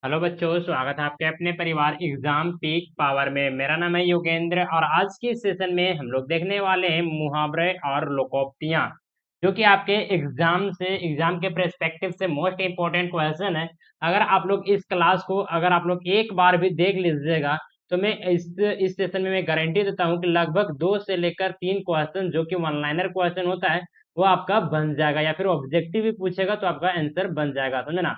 Hello बच्चों, स्वागत है आपके अपने परिवार एग्जाम पीक पावर में। मेरा नाम है योगेंद्र और आज के सेशन में हम लोग देखने वाले हैं मुहावरे और लोकोक्तियां, जो कि आपके एग्जाम के पर्सपेक्टिव से मोस्ट इम्पोर्टेंट क्वेश्चन है। अगर आप लोग इस क्लास को अगर आप लोग एक बार भी देख लीजिएगा तो मैं इस सेशन में मैं गारंटी देता हूं कि लगभग 2 से लेकर 3 क्वेश्चन जो कि वन लाइनर क्वेश्चन होता है वो आपका बन जाएगा, या फिर ऑब्जेक्टिव भी पूछेगा तो आपका आंसर बन जाएगा। समझे ना।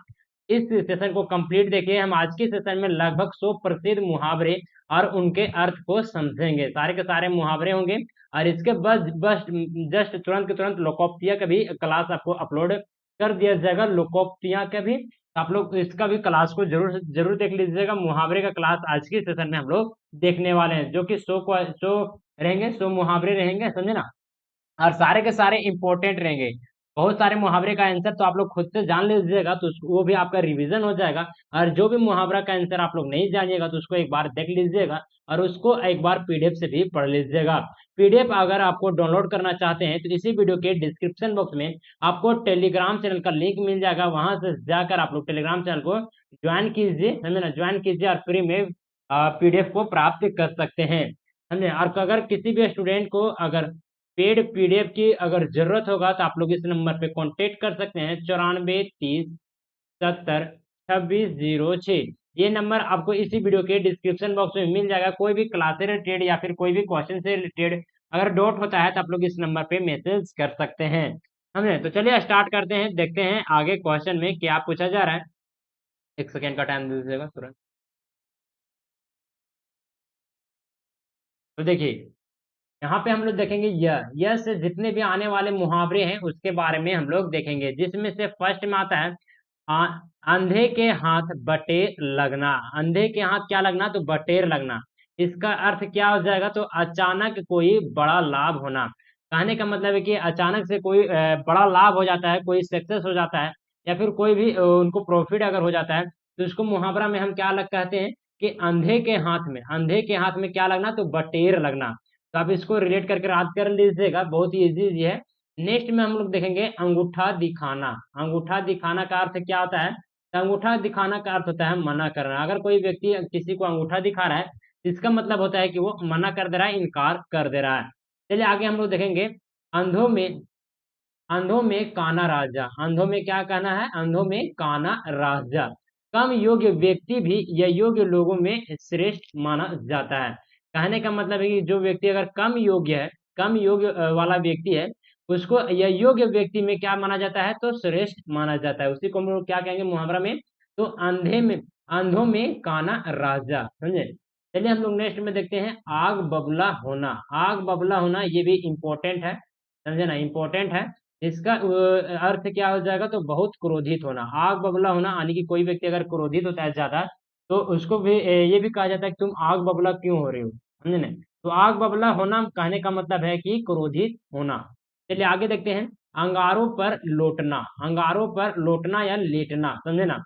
इस सेशन को कंप्लीट देखिए। हम आज के सेशन में लगभग 100 प्रसिद्ध मुहावरे और उनके अर्थ को समझेंगे। सारे के सारे मुहावरे होंगे और इसके बाद बस जस्ट तुरंत के तुरंत लोकोक्तियां का भी क्लास आपको अपलोड कर दिया जाएगा। लोकोक्तियां का भी आप लोग इसका भी क्लास को जरूर जरूर देख लीजिएगा। मुहावरे का क्लास आज के सेशन में हम लोग देखने वाले हैं, जो कि 100 रहेंगे, 100 मुहावरे रहेंगे। समझे ना। और सारे के सारे इंपॉर्टेंट रहेंगे। बहुत सारे मुहावरे का आंसर तो आप लोग खुद से जान लीजिएगा तो वो भी आपका रिवीजन हो जाएगा। और जो भी मुहावरा का आंसर आप लोग नहीं जानिएगा तो उसको एक बार देख लीजिएगा और उसको एक बार पीडीएफ से भी पढ़ लीजिएगा। पीडीएफ अगर आपको डाउनलोड करना चाहते हैं तो इसी वीडियो के डिस्क्रिप्शन बॉक्स में आपको टेलीग्राम चैनल का लिंक मिल जाएगा। वहां से जाकर आप लोग टेलीग्राम चैनल को ज्वाइन कीजिए। समझे ना। ज्वाइन कीजिए और फ्री में पीडीएफ को प्राप्त कर सकते हैं। समझे। और अगर किसी भी स्टूडेंट को अगर पेड पीडीएफ की अगर जरूरत होगा तो आप लोग इस नंबर पे कांटेक्ट कर सकते हैं, 94 30 70 2606। ये नंबर आपको इसी वीडियो के डिस्क्रिप्शन बॉक्स में मिल जाएगा। कोई भी क्लास से रिलेटेड या फिर कोई भी क्वेश्चन से रिलेटेड अगर डाउट होता है तो आप लोग इस नंबर पे मैसेज कर सकते हैं। समझे। तो चलिए स्टार्ट करते हैं, देखते हैं आगे क्वेश्चन में क्या पूछा जा रहा है। 1 सेकेंड का टाइम दे दीजिएगा तुरंत। तो देखिए, यहाँ पे हम लोग देखेंगे यह से जितने भी आने वाले मुहावरे हैं उसके बारे में हम लोग देखेंगे, जिसमें से फर्स्ट में आता है आ, अंधे के हाथ बटेर लगना। अंधे के हाथ क्या लगना, तो बटेर लगना। इसका अर्थ क्या हो जाएगा, तो अचानक कोई बड़ा लाभ होना। कहने का मतलब है कि अचानक से कोई बड़ा लाभ हो जाता है, कोई सक्सेस हो जाता है, या फिर कोई भी उनको प्रॉफिट अगर हो जाता है तो उसको मुहावरा में हम क्या लग कहते हैं कि अंधे के हाथ में क्या लगना, तो बटेर लगना। तो आप इसको रिलेट करके याद कर लीजिएगा, बहुत ही इजी है। नेक्स्ट में हम लोग देखेंगे अंगूठा दिखाना। अंगूठा दिखाना का अर्थ क्या होता है, तो अंगूठा दिखाना का अर्थ होता है मना करना। अगर कोई व्यक्ति किसी को अंगूठा दिखा रहा है इसका मतलब होता है कि वो मना कर दे रहा है, इनकार कर दे रहा है। चलिए आगे हम लोग देखेंगे अंधों में अंधों में काना राजा। अंधों में क्या कहना है, अंधों में काना राजा। कम योग्य व्यक्ति भी यह योग्य लोगों में श्रेष्ठ माना जाता है। कहने का मतलब है कि जो व्यक्ति अगर कम योग्य है, कम योग्य वाला व्यक्ति है, उसको यह योग्य व्यक्ति में क्या माना जाता है, तो श्रेष्ठ माना जाता है। उसी को हम लोग क्या कहेंगे मुहावरा में, तो अंधों में काना राजा। समझे। चलिए हम लोग नेक्स्ट में देखते हैं आग बबूला होना। आग बबूला होना ये भी इम्पोर्टेंट है। समझे ना, इम्पोर्टेंट है। इसका अर्थ क्या हो जाएगा, तो बहुत क्रोधित होना। आग बबूला होना यानी कि कोई व्यक्ति अगर क्रोधित होता है ज्यादा तो उसको भी ये भी कहा जाता है कि तुम आग बबूला क्यों हो रहे हो। समझे ना। तो आग बबूला होना कहने का मतलब है कि क्रोधित होना। चलिए आगे देखते हैं अंगारों पर लोटना। अंगारों पर लोटना या लेटना। समझे ना।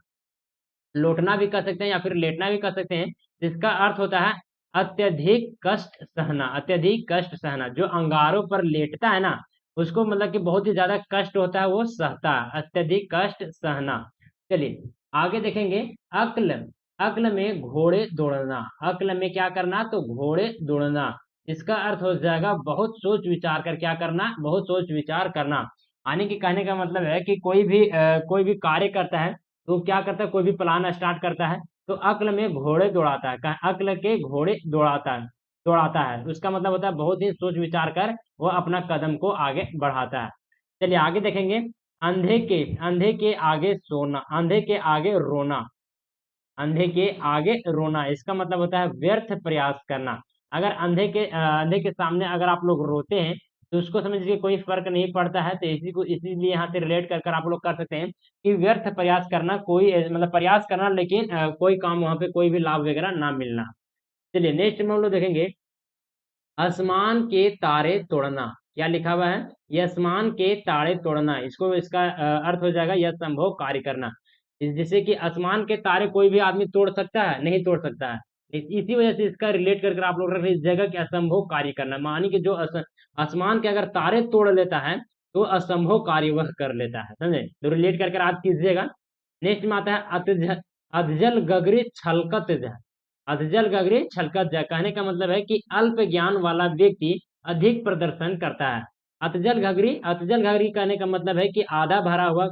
लोटना भी कर सकते हैं या फिर लेटना भी कर सकते हैं। जिसका अर्थ होता है अत्यधिक कष्ट सहना। अत्यधिक कष्ट सहना। जो अंगारों पर लेटता है ना उसको मतलब कि बहुत ही ज्यादा कष्ट होता है, वो सहता है। अत्यधिक कष्ट सहना। चलिए आगे देखेंगे अक्ल। अक्ल में घोड़े दौड़ना। अक्ल में क्या करना, तो घोड़े दौड़ना। इसका अर्थ हो जाएगा बहुत सोच विचार कर क्या करना, बहुत सोच विचार करना। आने के कहने का मतलब है कि कोई भी कार्य करता है तो क्या करता है, कोई भी प्लान स्टार्ट करता है तो अक्ल में घोड़े दौड़ाता है। अक्ल के घोड़े दौड़ाता है उसका मतलब होता है बहुत ही सोच विचार कर वो अपना कदम को आगे बढ़ाता है। चलिए आगे देखेंगे अंधे के आगे सोना, अंधे के आगे रोना। अंधे के आगे रोना इसका मतलब होता है व्यर्थ प्रयास करना। अगर अंधे के सामने अगर आप लोग रोते हैं तो उसको समझिए कोई फर्क नहीं पड़ता है। तो इसीलिए यहाँ से रिलेट कर कर आप लोग कर सकते हैं कि व्यर्थ प्रयास करना, कोई मतलब प्रयास करना लेकिन कोई काम वहां पे कोई भी लाभ वगैरह ना मिलना। चलिए नेक्स्ट में हम लोग देखेंगे आसमान के तारे तोड़ना। क्या लिखा हुआ है, ये आसमान के तारे तोड़ना। इसका अर्थ हो जाएगा यह संभव कार्य करना। जैसे कि आसमान के तारे कोई भी आदमी तोड़ सकता है, नहीं तोड़ सकता है। इसी वजह से इसका रिलेट करके आप लोग रख इस जगह के असंभव कार्य करना, मानी कि जो आसमान के अगर तारे तोड़ लेता है तो असंभव कार्य वह कर लेता है। समझे। तो रिलेट करके याद कीजिएगा। नेक्स्ट में आता है अधजल गगरी छलकत जाए, अधजल गगरी छलकत जाए कहने का मतलब है कि अल्प ज्ञान वाला व्यक्ति अधिक प्रदर्शन करता है। अतजल घगरी कहने का मतलब है कि आधा भरा हुआ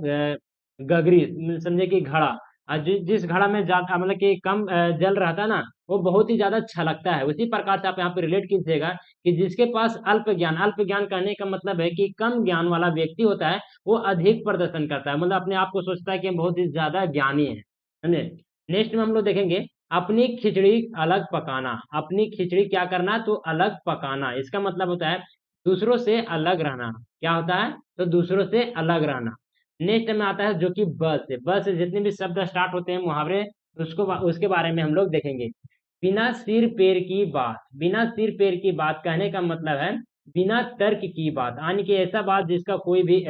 गगरी, समझे कि घड़ा, और जिस घड़ा में ज्यादा मतलब कि कम जल रहता है ना, वो बहुत ही ज्यादा छलकता है। उसी प्रकार से आप यहाँ पे रिलेट कीजिएगा कि जिसके पास अल्प ज्ञान कहने का मतलब है कि कम ज्ञान वाला व्यक्ति होता है, वो अधिक प्रदर्शन करता है, मतलब अपने आप को सोचता है कि हम बहुत ही ज्यादा ज्ञानी है, समझे। नेक्स्ट में हम लोग देखेंगे अपनी खिचड़ी अलग पकाना। अपनी खिचड़ी क्या करना, तो अलग पकाना, इसका मतलब होता है दूसरों से अलग रहना। क्या होता है, तो दूसरों से अलग रहना। नेक्स्ट में आता है जो कि ब से, ब से जितने भी शब्द स्टार्ट होते हैं मुहावरे, उसके बारे में हम लोग देखेंगे। बिना सिर पैर की बात, बिना सिर पैर की बात कहने का मतलब है बिना तर्क की बात, यानी कि ऐसा बात जिसका कोई भी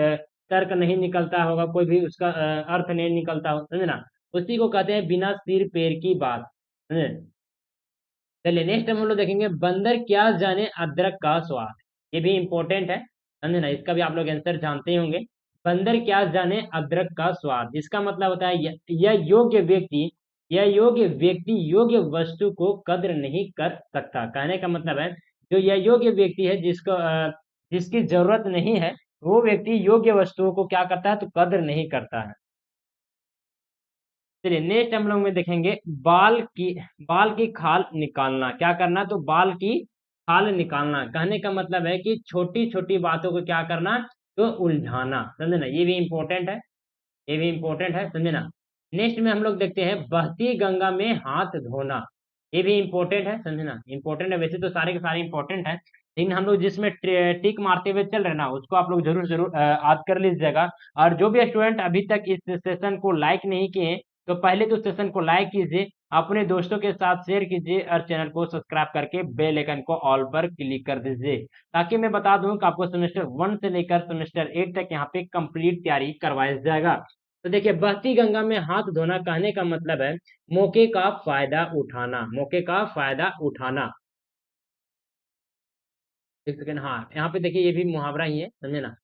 तर्क नहीं निकलता होगा, कोई भी उसका अर्थ नहीं निकलता हो, समझे ना, उसी को कहते हैं बिना सिर पैर की बात, समझे। चलिए नेक्स्ट हम लोग देखेंगे बंदर क्या जाने अदरक का स्वाद। ये भी इंपॉर्टेंट है, समझे ना, इसका भी आप लोग आंसर जानते ही होंगे। बंदर क्या जाने अदरक का स्वाद, इसका मतलब होता है यह योग्य व्यक्ति योग्य वस्तु को कद्र नहीं कर सकता। कहने का मतलब है जो यह योग्य व्यक्ति है जिसकी जरूरत नहीं है, वो व्यक्ति योग्य वस्तुओं को क्या करता है, तो कद्र नहीं करता है। चलिए नेक्स्ट हम लोग में देखेंगे बाल की खाल निकालना। क्या करना, तो बाल की खाल निकालना कहने का मतलब है कि छोटी छोटी बातों को क्या करना, तो उलझाना, समझे ना, ये भी इंपॉर्टेंट है, ये भी इंपॉर्टेंट है, समझे ना। नेक्स्ट में हम लोग देखते हैं बहती गंगा में हाथ धोना। ये भी इंपॉर्टेंट है, समझे ना, इंपॉर्टेंट है, वैसे तो सारे के सारे इंपॉर्टेंट है, लेकिन हम लोग जिसमें टिक मारते हुए चल रहे हैं ना, उसको आप लोग जरूर जरूर याद कर लीजिएगा। और जो भी स्टूडेंट अभी तक इस सेशन को लाइक नहीं किए हैं, तो पहले तो सेशन को लाइक कीजिए, अपने दोस्तों के साथ शेयर कीजिए, और चैनल को सब्सक्राइब करके बेल आइकन को ऑल पर क्लिक कर दीजिए, ताकि मैं बता दूं कि आपको सेमेस्टर 1 से लेकर सेमेस्टर 8 तक यहाँ पे कंप्लीट तैयारी करवाया जाएगा। तो देखिए बहती गंगा में हाथ धोना कहने का मतलब है मौके का फायदा उठाना, मौके का फायदा उठाना। एक सेकंड, हाँ यहाँ पे देखिए ये भी मुहावरा ही है, समझे ना।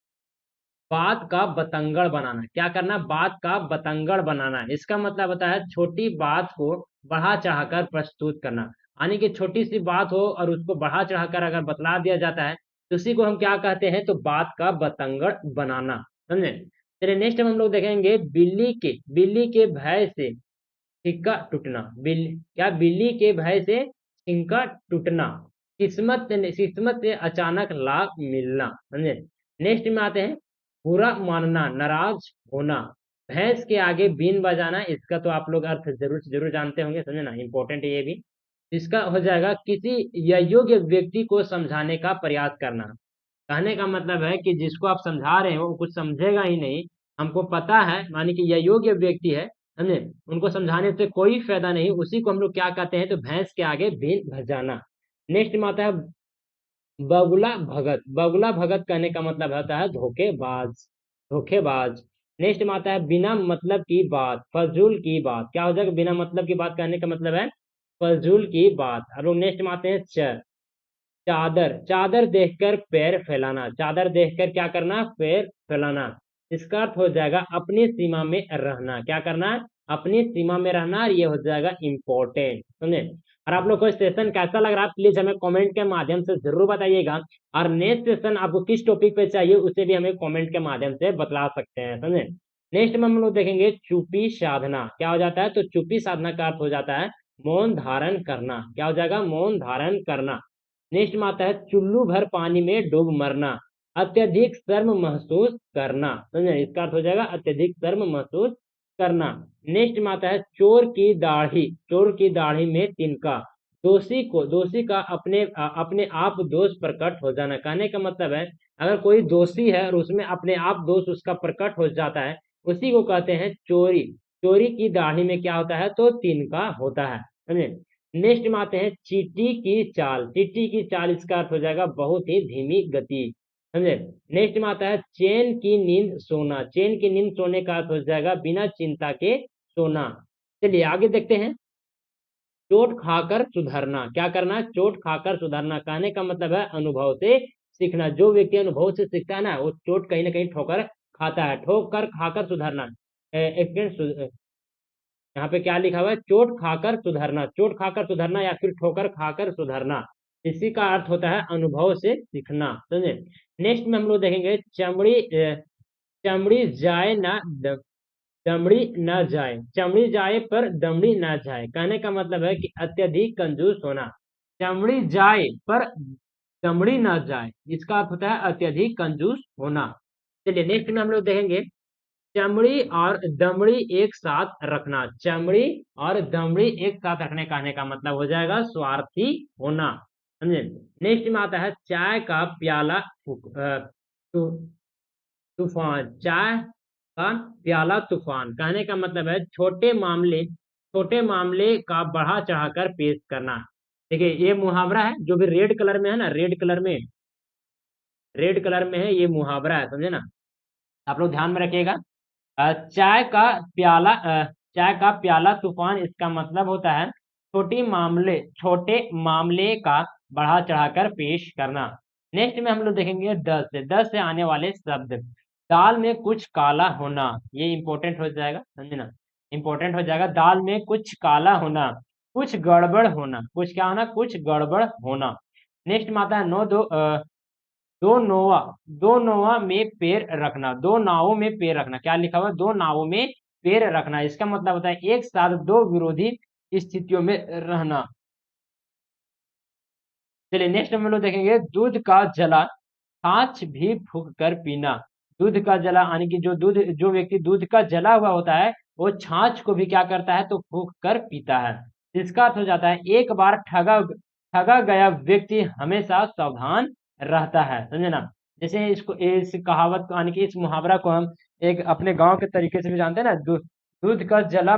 बात का बतंगड़ बनाना, क्या करना, बात का बतंगड़ बनाना, इसका मतलब होता है छोटी बात को बढ़ा चढ़ाकर प्रस्तुत करना, यानी कि छोटी सी बात हो और उसको बढ़ा चढ़ाकर अगर बतला दिया जाता है, तो उसी को हम क्या कहते हैं, तो बात का बतंगड़ बनाना, समझे। चलिए नेक्स्ट हम लोग देखेंगे बिल्ली के भय से सिक्का टूटना। बिल्ली के भय से सिक्का टूटना, किस्मत से अचानक लाभ मिलना, समझे। नेक्स्ट में आते हैं बुरा मानना, नाराज होना, भैंस के आगे बीन बजाना, इसका तो आप लोग अर्थ जरूर जरूर जानते होंगे, समझे ना, इंपॉर्टेंट है ये भी। इसका हो जाएगा किसी अयोग्य व्यक्ति को समझाने का प्रयास करना। कहने का मतलब है कि जिसको आप समझा रहे हो वो कुछ समझेगा ही नहीं, हमको पता है, मानी कि यह योग्य व्यक्ति है, समझे, उनको समझाने से कोई फायदा नहीं, उसी को हम लोग क्या कहते हैं, तो भैंस के आगे भीन भजाना। नेक्स्ट में आता है बगुला भगत। बगुला भगत कहने का मतलब होता है धोखेबाज, धोखेबाज। नेक्स्ट में आता है बिना मतलब की बात, फजूल की बात। क्या हो जाएगा, बिना मतलब की बात कहने का मतलब है फजूल की बात। और नेक्स्ट में आते हैं चादर, चादर देखकर पैर फैलाना, चादर देखकर क्या करना, पैर फैलाना। इसका अर्थ हो जाएगा अपनी सीमा में रहना। क्या करना है, अपनी सीमा में रहना, और ये हो जाएगा इंपॉर्टेंट, समझे। और आप लोग को सेशन कैसा लग रहा है प्लीज हमें कमेंट के माध्यम से जरूर बताइएगा, और नेक्स्ट सेशन आपको किस टॉपिक पे चाहिए उसे भी हमें कमेंट के माध्यम से बतला सकते हैं, समझे। नेक्स्ट में हम लोग देखेंगे चुप्पी साधना। क्या हो जाता है, तो चुप्पी साधना का अर्थ हो जाता है मौन धारण करना। क्या हो जाएगा, मौन धारण करना। नेक्स्ट में आता है चुल्लू भर पानी में डूब मरना, अत्यधिक शर्म महसूस करना, समझे, इसका अर्थ हो जाएगा अत्यधिक शर्म महसूस करना। नेक्स्ट में आता है चोर की दाढ़ी में तिनका, दोषी का अपने आप दोष प्रकट हो जाना। कहने का मतलब है अगर कोई दोषी है और उसमें अपने आप दोष उसका प्रकट हो जाता है, उसी को कहते हैं चोरी। चोरी की दाढ़ी में क्या होता है, तो तिनका होता है, समझे। नेक्स्ट में आते हैं चींटी की चाल। चींटी की चाल इसका अर्थ हो जाएगा बहुत ही धीमी गति, समझे। नेक्स्ट में आता है चैन की नींद सोना। चैन की नींद सोने का अर्थ हो जाएगा बिना चिंता के सोना। चलिए आगे देखते हैं चोट खाकर सुधरना। क्या करना, चोट खाकर सुधरना कहने का मतलब है अनुभव से सीखना। जो व्यक्ति अनुभव से सीखता है ना, वो चोट कहीं ना कहीं ठोकर खाता है, ठोकर खाकर सुधरना, एक्सपीरियंस यहाँ पे क्या लिखा हुआ है, चोट खाकर सुधरना, चोट खाकर सुधरना या फिर ठोकर खाकर सुधरना, इसी का अर्थ होता है अनुभव से सीखना, समझे। नेक्स्ट में हम लोग देखेंगे चमड़ी जाए ना दमड़ी न जाए, चमड़ी जाए पर दमड़ी न जाए, कहने का मतलब है कि अत्यधिक कंजूस होना। चमड़ी जाए पर दमड़ी न जाए, इसका अर्थ होता है अत्यधिक कंजूस होना। चलिए नेक्स्ट में हम लोग देखेंगे चमड़ी और दमड़ी एक साथ रखना, चमड़ी और दमड़ी एक साथ रखने कहने का मतलब हो जाएगा स्वार्थी होना, समझे। नेक्स्ट में आता है चाय का प्याला तूफान, चाय का प्याला तूफान, कहने का मतलब है छोटे मामले का बढ़ा चढ़ाकर पेश करना। देखिए ये मुहावरा है जो भी रेड कलर में है ना, रेड कलर में है, ये मुहावरा है, समझे ना। आप लोग ध्यान में रखिएगा। चाय का चाय का प्याला तूफान, इसका मतलब होता है छोटे मामले का बढ़ा चढ़ाकर पेश करना। नेक्स्ट में हम लोग देखेंगे 10 से आने वाले शब्द। दाल में कुछ काला होना, ये इंपॉर्टेंट हो जाएगा, समझे ना, इंपॉर्टेंट हो जाएगा। दाल में कुछ काला होना, कुछ गड़बड़ होना, कुछ क्या होना, कुछ गड़बड़ होना। नेक्स्ट में आता है दो नौवा में पैर रखना, दो नावों में पैर रखना, क्या लिखा हुआ है, दो नावों में पैर रखना, इसका मतलब होता है एक साथ दो विरोधी स्थितियों में रहना। चलिए नेक्स्ट हम लोग देखेंगे दूध का जला छाछ भी फूंक कर पीना। दूध का जला यानी कि जो व्यक्ति दूध का जला हुआ होता है वो छाछ को भी क्या करता है, तो फूंक कर पीता है। इसका अर्थ हो जाता है एक बार ठगा गया व्यक्ति हमेशा सावधान रहता है, समझे ना। जैसे इसको इस कहावत को यानी कि इस मुहावरा को हम एक अपने गांव के तरीके से भी जानते हैं ना, दूध का जला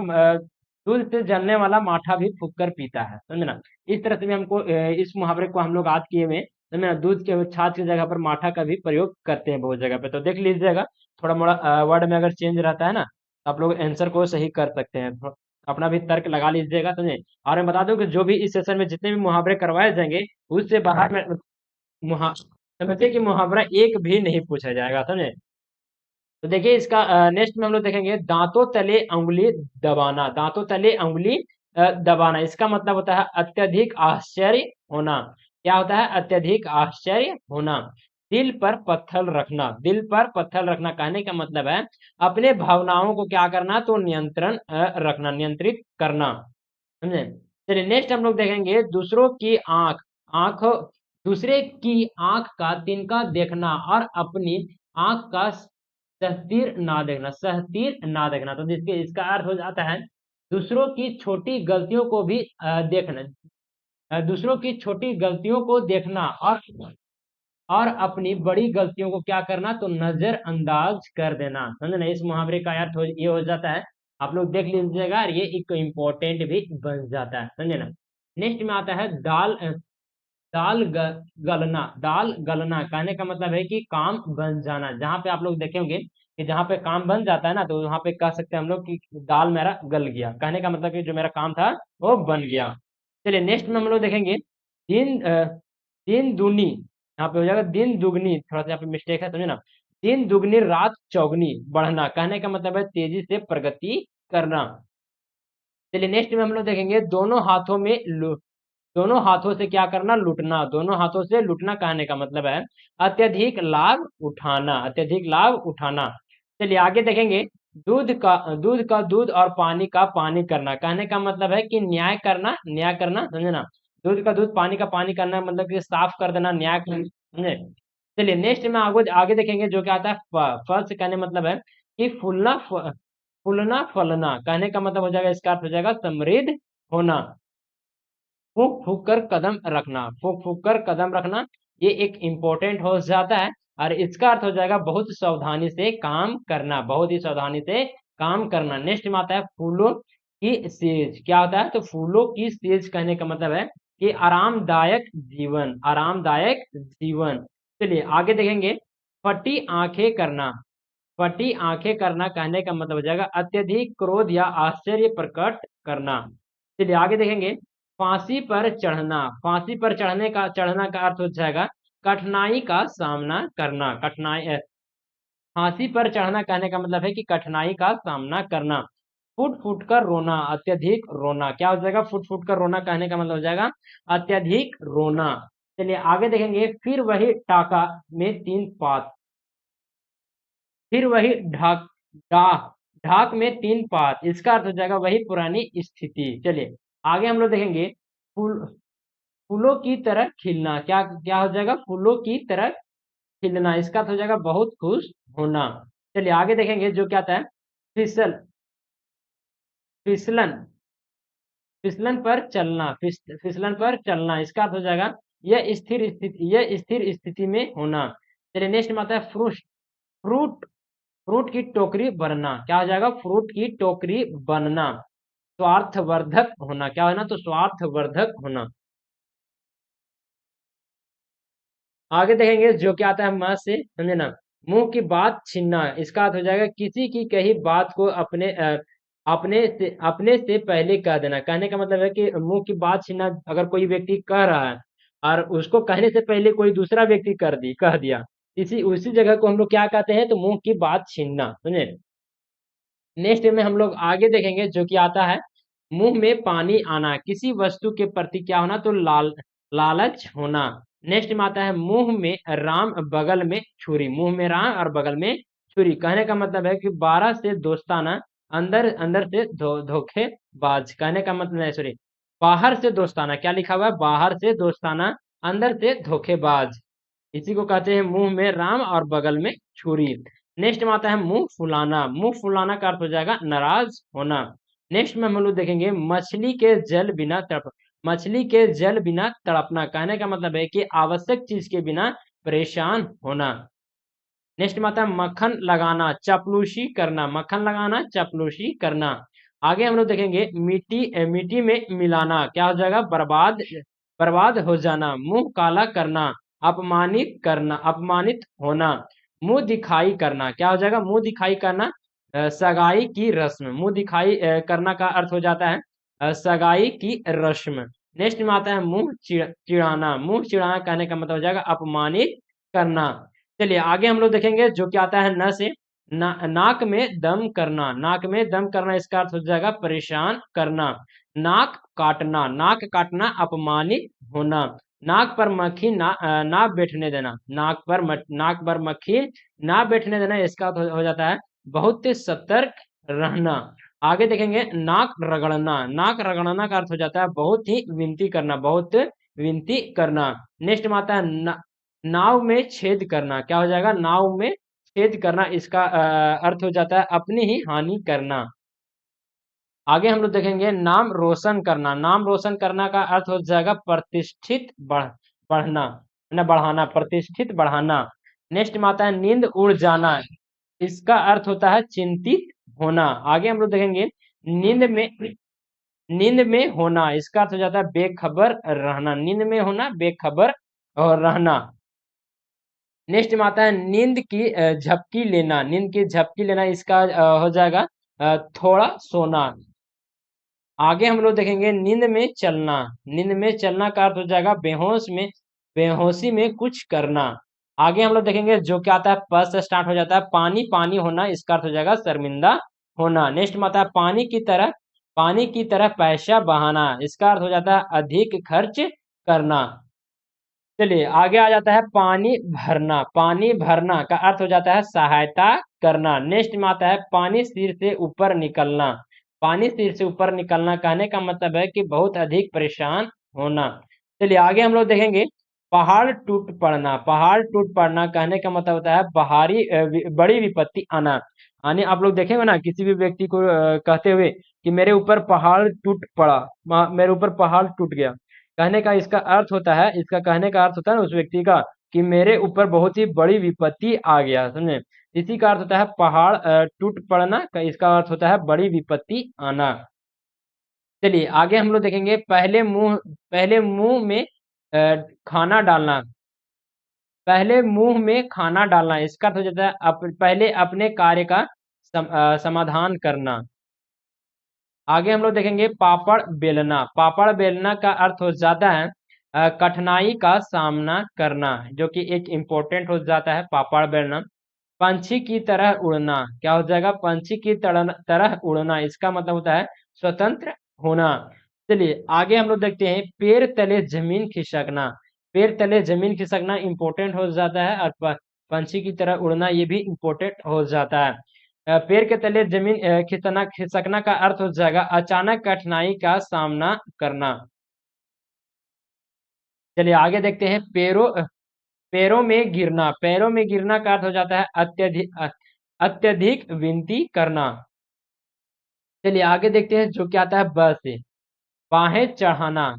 दूध से जलने वाला माठा भी फूंक कर पीता है, समझे ना। इस तरह से भी हमको इस मुहावरे को हम लोग आज किए हुए हैं, समझे ना। दूध के छाछ की जगह पर माठा का भी प्रयोग करते हैं बहुत जगह पे, तो देख लीजिएगा थोड़ा मोड़ा वर्ड में अगर चेंज रहता है ना तो आप लोग आंसर को सही कर सकते हैं, अपना भी तर्क लगा लीजिएगा, समझे। और मैं बता दूं कि जो भी इस सेशन में जितने भी मुहावरे करवाए जाएंगे उससे बाहर में समझिए कि मुहावरा एक भी नहीं पूछा जाएगा, समझे। तो देखिए इसका नेक्स्ट में हम लोग देखेंगे दांतों तले अंगुली दबाना, दांतों तले अंगुली दबाना, इसका मतलब होता है अत्यधिक आश्चर्य होना। क्या होता है, अत्यधिक आश्चर्य होना। दिल पर पत्थर रखना, दिल पर पत्थर रखना कहने का मतलब है अपने भावनाओं को क्या करना, तो नियंत्रण रखना, नियंत्रित करना, समझे। चलिए नेक्स्ट हम लोग देखेंगे आंख दूसरे की आंख का तिनका देखना और अपनी आंख का सहतीर ना देखना, तो जिसके इसका अर्थ हो जाता है दूसरों की छोटी गलतियों को भी देखना, दूसरों की छोटी गलतियों को देखना और अपनी बड़ी गलतियों को क्या करना, तो नजरअंदाज कर देना, समझे ना। इस मुहावरे का अर्थ ये हो जाता है, आप लोग देख लीजिएगा, ये एक इम्पोर्टेंट भी बन जाता है, समझे ना। नेक्स्ट में आता है दाल गलना कहने का मतलब है कि काम बन जाना। जहाँ पे आप लोग देखे होंगे कि जहाँ पे काम बन जाता है ना तो वहाँ पे कह सकते हैं हम लोग कि दाल मेरा गल गया, कहने का मतलब कि जो मेरा काम था वो बन गया। चलिए नेक्स्ट में हम लोग देखेंगे दिन दूनी, यहाँ पे हो जाएगा दिन दुगनी, थोड़ा सा यहाँ पे मिस्टेक है, समझे ना। दिन दुगनी रात चौगनी बढ़ना, कहने का मतलब है तेजी से प्रगति करना। चलिए नेक्स्ट में हम लोग देखेंगे दोनों हाथों से क्या करना, लूटना, दोनों हाथों से लूटना कहने का मतलब है अत्यधिक लाभ उठाना, अत्यधिक लाभ उठाना। चलिए आगे देखेंगे दूध का दूध और पानी का पानी करना, कहने का मतलब है कि न्याय करना, समझे ना। दूध का दूध पानी का पानी करना मतलब कि साफ कर देना, न्याय करना, समझे। चलिए नेक्स्ट में आगे देखेंगे जो क्या आता है फल से कहने मतलब है कि फूलना फलना, कहने का मतलब हो जाएगा, इसका अर्थ हो जाएगा समृद्ध होना। फूक फूक कर कदम रखना, फूक फूक कर कदम रखना, ये एक इम्पोर्टेंट हो जाता है और इसका अर्थ हो जाएगा बहुत सावधानी से काम करना, बहुत ही सावधानी से काम करना। नेक्स्ट में आता है फूलों की सेज, क्या होता है, तो फूलों की सेज कहने का मतलब है कि आरामदायक जीवन, आरामदायक जीवन। चलिए आगे देखेंगे फटी आंखें करना, फटी आंखें करना कहने का मतलब हो जाएगा अत्यधिक क्रोध या आश्चर्य प्रकट करना। चलिए आगे देखेंगे फांसी पर चढ़ना, फांसी पर चढ़ना का अर्थ हो जाएगा कठिनाई का सामना करना, फांसी पर चढ़ना कहने का मतलब है कि कठिनाई का सामना करना। फुट फुट कर रोना, अत्यधिक रोना। क्या हो जाएगा? फुट फुट कर रोना कहने का मतलब हो जाएगा अत्यधिक रोना। चलिए आगे देखेंगे, फिर वही टाका में 3 पात, फिर वही ढाक डाक ढाक में 3 पात, इसका अर्थ हो जाएगा वही पुरानी स्थिति। चलिए आगे हम लोग देखेंगे, फूल फूलों की तरह खिलना। क्या क्या हो जाएगा? फूलों की तरह खिलना, इसका अर्थ हो जाएगा बहुत खुश होना। चलिए आगे देखेंगे जो क्या आता है, फिसल फिसलन फिसलन पर चलना, फिसलन पर चलना, इसका अर्थ हो जाएगा यह स्थिर स्थिति में होना। चलिए नेक्स्ट में आता है फ्रूट फ्रूट की टोकरी बनना। क्या हो जाएगा? फ्रूट की टोकरी बनना, स्वार्थवर्धक होना। क्या होना? तो स्वार्थवर्धक होना। आगे देखेंगे जो क्या आता है म से, समझे ना, मुंह की बात छीनना, इसका अर्थ हो जाएगा किसी की कही बात को अपने से पहले कह देना। कहने का मतलब है कि मुंह की बात छीनना, अगर कोई व्यक्ति कह रहा है और उसको कहने से पहले कोई दूसरा व्यक्ति कह दिया, इसी उसी जगह को हम लोग क्या कहते हैं? तो मुंह की बात छीनना, समझे। नेक्स्ट में हम लोग आगे देखेंगे जो कि आता है, मुंह में पानी आना, किसी वस्तु के प्रति क्या होना? तो लालच होना। नेक्स्ट में आता है, मुंह में राम बगल में छुरी, मुंह में राम और बगल में छुरी, कहने का मतलब है कि 12 से दोस्ताना, अंदर अंदर से धोखेबाज, कहने का मतलब है, सॉरी, बाहर से दोस्ताना, क्या लिखा हुआ है? बाहर से दोस्ताना, अंदर से धोखेबाज, इसी को कहते हैं मुंह में राम और बगल में छुरी। नेक्स्ट में आता है मुंह फुलाना, मुंह फुलाना का अर्थ हो जाएगा नाराज होना। नेक्स्ट में हम लोग देखेंगे, मछली के जल बिना तड़पना, कहने का मतलब है कि आवश्यक चीज के बिना परेशान होना। नेक्स्ट में आता है मक्खन लगाना, चपलूसी करना, मक्खन लगाना, चपलूसी करना। आगे हम लोग देखेंगे, मिट्टी में मिलाना, क्या हो जाएगा? बर्बाद हो जाना। मुंह काला करना, अपमानित होना। मुंह दिखाई करना, क्या हो जाएगा? मुंह दिखाई करना, सगाई की रस्म, मुंह दिखाई करना का अर्थ हो जाता है सगाई की रस्म। नेक्स्ट में आता है चिढ़ाना, मुंह चिढ़ाना कहने का मतलब हो जाएगा अपमानित करना। चलिए आगे हम लोग देखेंगे जो क्या आता है न से, नाक में दम करना, नाक में दम करना, इसका अर्थ हो जाएगा परेशान करना। नाक काटना, अपमानित होना। नाक पर मक्खी ना बैठने देना, नाक पर मक्खी ना बैठने देना, इसका अर्थ हो जाता है बहुत सतर्क रहना। आगे देखेंगे, नाक रगड़ना का अर्थ हो जाता है बहुत ही विनती करना, बहुत विनती करना। नेक्स्ट में आता है नाव में छेद करना, क्या हो जाएगा? नाव में छेद करना, इसका अर्थ हो जाता है अपनी ही हानि करना। आगे हम लोग देखेंगे, नाम रोशन करना का अर्थ हो जाएगा प्रतिष्ठित बढ़ना, ना बढ़ाना, प्रतिष्ठित बढ़ाना। नेक्स्ट में आता है नींद उड़ जाना, इसका अर्थ होता है चिंतित होना। आगे हम लोग देखेंगे, नींद में होना, इसका अर्थ हो जाता है बेखबर रहना, नींद में होना, बेखबर और रहना। नेक्स्ट में आता है नींद की झपकी लेना, नींद की झपकी लेना, इसका हो जाएगा थोड़ा सोना। आगे हम लोग देखेंगे, नींद में चलना का अर्थ हो जाएगा बेहोशी में कुछ करना। आगे हम लोग देखेंगे जो क्या आता है, प से स्टार्ट हो जाता है, पानी होना, इसका अर्थ हो जाएगा शर्मिंदा होना। नेक्स्ट में आता है पानी की तरह पैसा बहाना, इसका अर्थ हो जाता है अधिक खर्च करना। चलिए आगे आ जाता है पानी भरना का अर्थ हो जाता है सहायता करना। नेक्स्ट में आता है पानी सिर से ऊपर निकलना, पानी सिर से ऊपर निकलना कहने का मतलब है कि बहुत अधिक परेशान होना। चलिए आगे हम लोग देखेंगे, पहाड़ टूट पड़ना कहने का मतलब होता है बड़ी विपत्ति आना। यानी आप लोग देखेंगे ना किसी भी व्यक्ति को कहते हुए कि मेरे ऊपर पहाड़ टूट पड़ा, मेरे ऊपर पहाड़ टूट गया, कहने का इसका अर्थ होता है, इसका कहने का अर्थ होता है ना उस व्यक्ति का कि मेरे ऊपर बहुत ही बड़ी विपत्ति आ गया, समझे। इसी का अर्थ होता है पहाड़ टूट पड़ना का, इसका अर्थ होता है बड़ी विपत्ति आना। चलिए आगे हम लोग देखेंगे, पहले मुंह में खाना डालना, पहले मुंह में खाना डालना, इसका अर्थ हो जाता है पहले अपने कार्य का समाधान करना। आगे हम लोग देखेंगे, पापड़ बेलना का अर्थ हो जाता है कठिनाई का सामना करना, जो कि एक इम्पोर्टेंट हो जाता है पापड़ बेलना। पंछी की तरह उड़ना, क्या हो जाएगा? पंछी की तरह उड़ना, इसका मतलब होता है स्वतंत्र होना। चलिए आगे हम लोग देखते हैं, पैर तले जमीन खिसकना। पैर तले जमीन खिसकना इंपॉर्टेंट हो जाता है, और पंछी की तरह उड़ना ये भी इंपॉर्टेंट हो जाता है। पैर के तले जमीन खिसकना खिसकना का अर्थ हो जाएगा अचानक कठिनाई का सामना करना। चलिए आगे देखते हैं, पैरों में गिरना। पैरों में गिरना का अर्थ हो जाता है अत्यधिक विनती करना। चलिए आगे देखते हैं, जो क्या आता है ब से, बाहें चढ़ाना।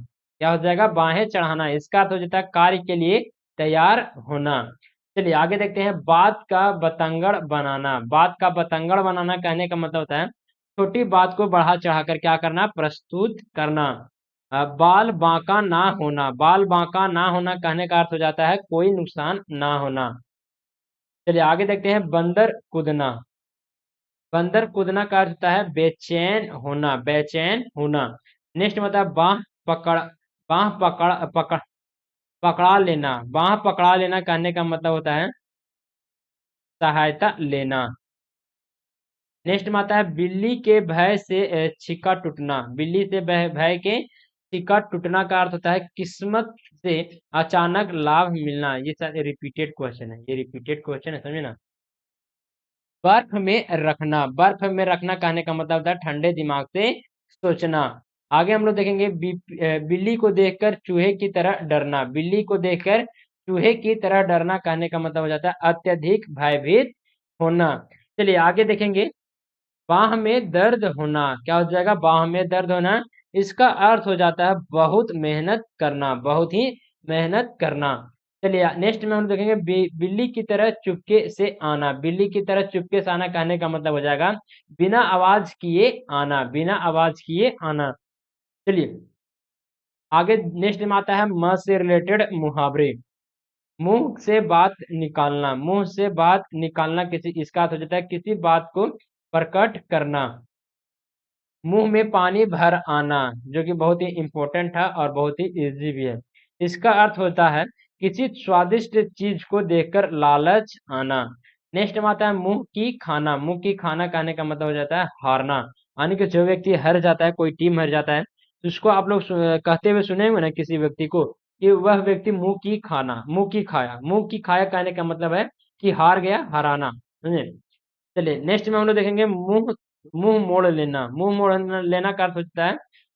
क्या हो जाएगा? बाहें चढ़ाना, इसका अर्थ हो जाता है कार्य के लिए तैयार होना। चलिए आगे देखते हैं, बात का बतंगड़ बनाना। बात का बतंगड़ बनाना कहने का मतलब होता है छोटी बात को बढ़ा चढ़ाकर क्या करना? प्रस्तुत करना। बाल बांका ना होना। बाल बांका ना होना कहने का अर्थ हो जाता है कोई नुकसान ना होना। चलिए आगे देखते हैं, बंदर कूदना। बंदर कूदना का अर्थ होता है बेचैन होना, बेचैन होना। नेक्स्ट मतलब बाह पकड़ पकड़ पकड़ा लेना। बाह पकड़ा लेना कहने का मतलब होता है सहायता लेना। नेक्स्ट में आता है, बिल्ली के भय से छिक्का टूटना। बिल्ली से भय के छिक्का टूटना का अर्थ होता है किस्मत से अचानक लाभ मिलना। ये शायद रिपीटेड क्वेश्चन है, ये रिपीटेड क्वेश्चन है, समझे ना। बर्फ में रखना। बर्फ में रखना कहने का मतलब होता है ठंडे दिमाग से सोचना। आगे हम लोग देखेंगे, बिल्ली को देखकर चूहे की तरह डरना। बिल्ली को देखकर चूहे की तरह डरना कहने का मतलब हो जाता है अत्यधिक भयभीत होना। चलिए आगे देखेंगे, बाह में दर्द होना। क्या हो जाएगा? बाह में दर्द होना, इसका अर्थ हो जाता है बहुत मेहनत करना, बहुत ही मेहनत करना। चलिए नेक्स्ट में हम देखेंगे, बिल्ली की तरह चुपके से आना। बिल्ली की तरह चुपके से आना कहने का मतलब हो जाएगा बिना आवाज किए आना, बिना आवाज किए आना। चलिए आगे नेक्स्ट में आता है म से रिलेटेड मुहावरे। मुंह से बात निकालना। मुंह से बात निकालना किसी, इसका अर्थ हो जाता है किसी बात को प्रकट करना। मुंह में पानी भर आना, जो कि बहुत ही इंपॉर्टेंट है और बहुत ही इजी भी है। इसका अर्थ होता है किसी स्वादिष्ट चीज को देखकर लालच आना। नेक्स्ट में आता है मुंह की खाना। मुंह की खाना कहने का मतलब हो जाता है हारना, यानी कि जो व्यक्ति हार जाता है, कोई टीम हार जाता है, तो उसको आप लोग कहते हुए सुने हुए ना किसी व्यक्ति को कि वह व्यक्ति मुंह की खाना, मुंह की खाया। मुंह की खाया कहने का मतलब है कि हार गया, हराना, समझे। चलिए नेक्स्ट में हम लोग देखेंगे, मुंह मुंह मोड़ लेना। मुंह मोड़ लेना का अर्थ होता है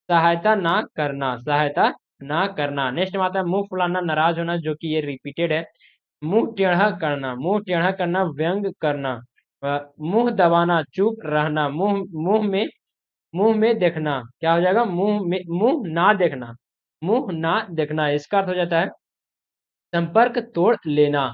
सहायता ना करना, सहायता ना करना। नेक्स्ट में आता है मुंह फुलाना, नाराज होना, जो कि ये रिपीटेड है। मुंह टेढ़ा करना। मुंह टेढ़ा करना, व्यंग करना। मुंह दबाना, चुप रहना। मुंह में देखना, क्या हो जाएगा? मुंह ना देखना, मुंह ना देखना, इसका अर्थ हो जाता है संपर्क तोड़ लेना।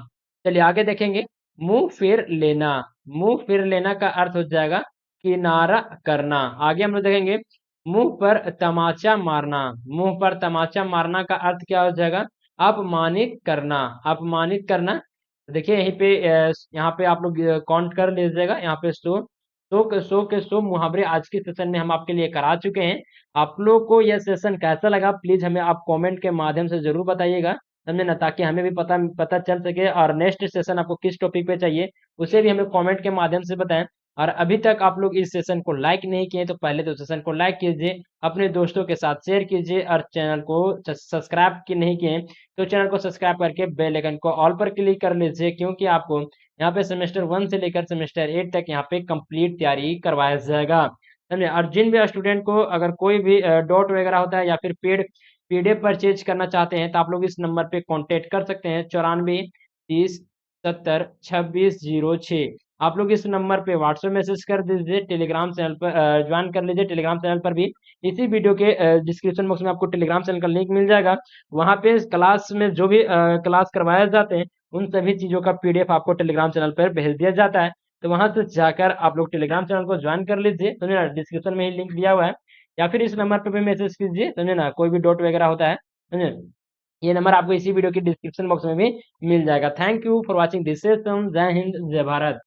चलिए आगे देखेंगे, मुंह फेर लेना। मुंह फेर लेना का अर्थ हो जाएगा किनारा करना। आगे हम लोग देखेंगे, मुंह पर तमाचा मारना। मुंह पर तमाचा मारना का अर्थ क्या हो जाएगा? अपमानित करना, अपमानित करना। देखिए यहीं पे यहाँ पे आप लोग काउंट कर लीजिएगा, यहाँ पे 100 मुहावरे आज के सेशन में हम आपके लिए करा चुके हैं। आप लोग को यह सेशन कैसा लगा, प्लीज हमें आप कमेंट के माध्यम से जरूर बताइएगा, समझे ना, ताकि हमें भी पता पता चल सके, और नेक्स्ट सेशन आपको किस टॉपिक पे चाहिए उसे भी हमें कमेंट के माध्यम से बताएं। और अभी तक आप लोग इस सेशन को लाइक नहीं किए तो पहले तो सेशन को लाइक कीजिए, अपने दोस्तों के साथ शेयर कीजिए, और चैनल को सब्सक्राइब की नहीं किए तो चैनल को सब्सक्राइब करके बेल आइकन को ऑल पर क्लिक कर लीजिए, क्योंकि आपको यहाँ पे सेमेस्टर 1 से लेकर सेमेस्टर 8 तक यहाँ पे कंप्लीट तैयारी करवाया जाएगा, समझे। और जिन भी स्टूडेंट को अगर कोई भी डाउट वगैरह होता है या फिर पीडीएफ परचेज करना चाहते हैं तो आप लोग इस नंबर पे कांटेक्ट कर सकते हैं, 94 30 70 2606। आप लोग इस नंबर पे व्हाट्सएप मैसेज कर दीजिए, टेलीग्राम चैनल पर ज्वाइन कर लीजिए। टेलीग्राम चैनल पर भी इसी वीडियो के डिस्क्रिप्शन बॉक्स में आपको टेलीग्राम चैनल का लिंक मिल जाएगा। वहाँ पे क्लास में जो भी क्लास करवाए जाते हैं उन सभी चीज़ों का पीडीएफ आपको टेलीग्राम चैनल पर भेज दिया जाता है, तो वहां से जाकर आप लोग टेलीग्राम चैनल को ज्वाइन कर लीजिए, समझे ना। डिस्क्रिप्शन में ही लिंक दिया हुआ है, या फिर इस नंबर पर भी मैसेज कीजिए, समझे ना, कोई भी डाउट वगैरह होता है, समझे। ये नंबर आपको इसी वीडियो की डिस्क्रिप्शन बॉक्स में भी मिल जाएगा। Thank you for watching this session. जय हिंद, जय भारत।